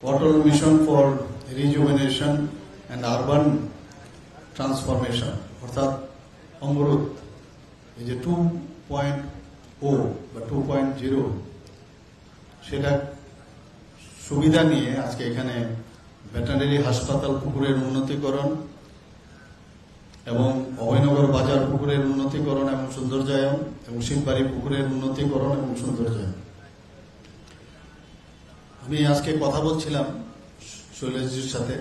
Water Mission for Rejuvenation and Urban Transformation অর্থাৎ অমরুত এই যে 2.0 বা 2.0 সেটা সুবিধা নিয়ে আজকে এখানে ভেটেরিনারি হাসপাতাল পুকুরের উন্নতিকরণ এবং অভয়নগর বাজার পুকুরের উন্নতিকরণ এবং সৌন্দর্যায়ন এবং শিববাড়ি পুকুরের উন্নতিকরণ এবং সৌন্দর্যায়ন। আমি আজকে কথা বলছিলাম শৈলেশজির সাথে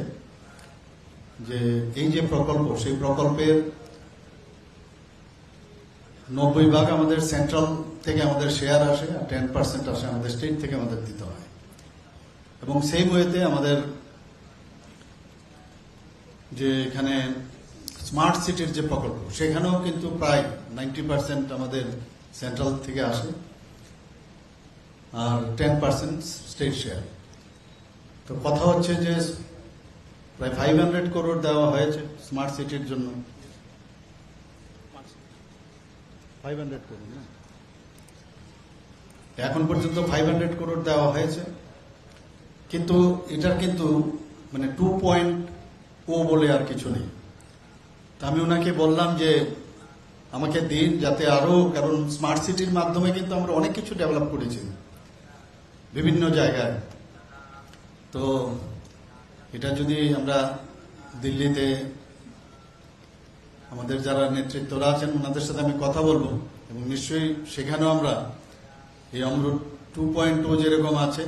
যে এই যে প্রকল্প সেই প্রকল্পের 90% আমাদের সেন্ট্রাল থেকে আমাদের শেয়ার আসে আর 10% আসে আমাদের স্টেট থেকে আমাদের দিতে হয় এবং সেই ওয়েতে আমাদের যে এখানে স্মার্ট সিটির যে প্রকল্প সেখানেও কিন্তু প্রায় 90% আমাদের সেন্ট্রাল থেকে আসে আর 10% স্টেট শেয়ার। তো কথা হচ্ছে যে প্রায় 500 করোড় দেওয়া হয়েছে স্মার্ট সিটির জন্য। 500 করোড় না, এখন পর্যন্ত 500 করোড় দেওয়া হয়েছে, কিন্তু এটার কিন্তু মানে 2.0 বলে আর কিছু নেই। তা আমি ওনাকে বললাম যে আমাকে দিন যাতে আরো, কারণ স্মার্ট সিটির মাধ্যমে কিন্তু আমরা অনেক কিছু ডেভেলপ করেছি বিভিন্ন জায়গায়। তো এটা যদি আমরা দিল্লিতে আমাদের যারা নেতৃত্বরা আছেন ওনাদের সাথে আমি কথা বলবো এবং নিশ্চয়ই সেখানেও আমরা এই অমরুত 2.0 যেরকম আছে,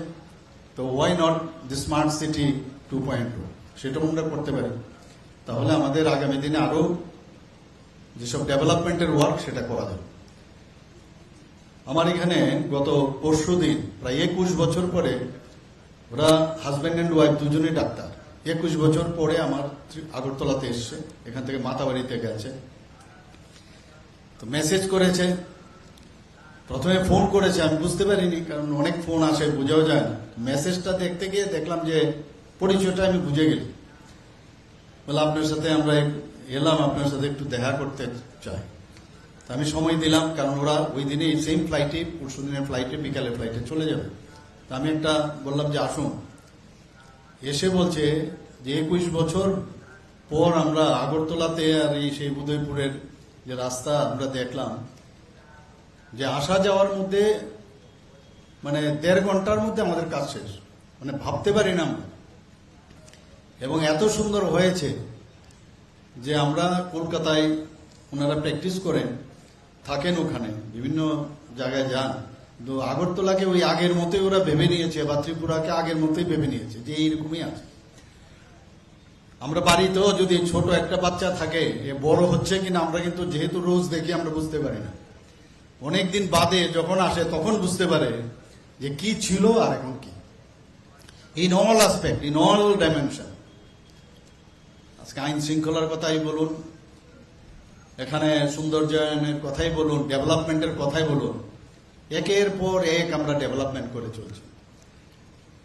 তো why not the smart city 2.0 সেটাও আমরা করতে পারি। তাহলে আমাদের আগামী দিনে আরো যেসব ডেভেলপমেন্টের ওয়ার্ক সেটা করা যাবে। আমার এখানে গত পরশুদিন প্রায় 21 বছর পরে, ওরা হাজব্যান্ড অ্যান্ড ওয়াইফ দুজনেই ডাক্তার, 21 বছর পরে আমার আগরতলাতে এসছে, এখান থেকে মাতাবাড়িতে গেছে। তো মেসেজ করেছে, প্রথমে ফোন করেছে, আমি বুঝতে পারিনি কারণ অনেক ফোন আসে বোঝাও যায় না। মেসেজটা দেখতে গিয়ে দেখলাম যে পরিচয়টা আমি বুঝে গেলি। বলে আপনার সাথে আমরা এলাম, আপনার সাথে একটু দেখা করতে চাই। আমি সময় দিলাম কারণ ওরা ওই দিনে সেম ফ্লাইটে, পরশু দিনের ফ্লাইটে, বিকালের ফ্লাইটে চলে যাবে। আমি একটা বললাম যে আসুন। এসে বলছে যে 21 বছর পর আমরা আগরতলাতে আর এই সেই উদয়পুরের যে রাস্তা আমরা দেখলাম যে আসা যাওয়ার মধ্যে মানে 1.5 ঘন্টার মধ্যে আমাদের কাজ শেষ, মানে ভাবতে পারি না আমরা। এবং এত সুন্দর হয়েছে যে আমরা কলকাতায় ওনারা প্র্যাকটিস করেন, থাকেন ওখানে, বিভিন্ন জায়গায় যান, কিন্তু আগরতলাকে ওই আগের মতোই ওরা ভেবে নিয়েছে বা ত্রিপুরাকে আগের মতোই ভেবে নিয়েছে যে এইরকমই আছে। আমরা বাড়িতেও যদি ছোট একটা বাচ্চা থাকে, এ বড় হচ্ছে কিনা আমরা কিন্তু যেহেতু রোজ দেখি আমরা বুঝতে পারি না, অনেকদিন বাদে যখন আসে তখন বুঝতে পারে যে কি ছিল আর এখন কি, in all aspect, in all dimension. আজকে আইন শৃঙ্খলার কথাই বলুন, এখানে সৌন্দর্যায়নের কথাই বলুন, ডেভেলপমেন্টের কথাই বলুন, একের পর এক আমরা ডেভেলপমেন্ট করে চলছি।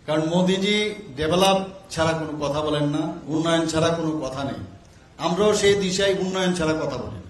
কারণ মোদিজি ডেভেলপ ছাড়া কোনো কথা বলেন না, উন্নয়ন ছাড়া কোনো কথা নেই। আমরাও সেই দিশায় উন্নয়ন ছাড়া কথা বলি।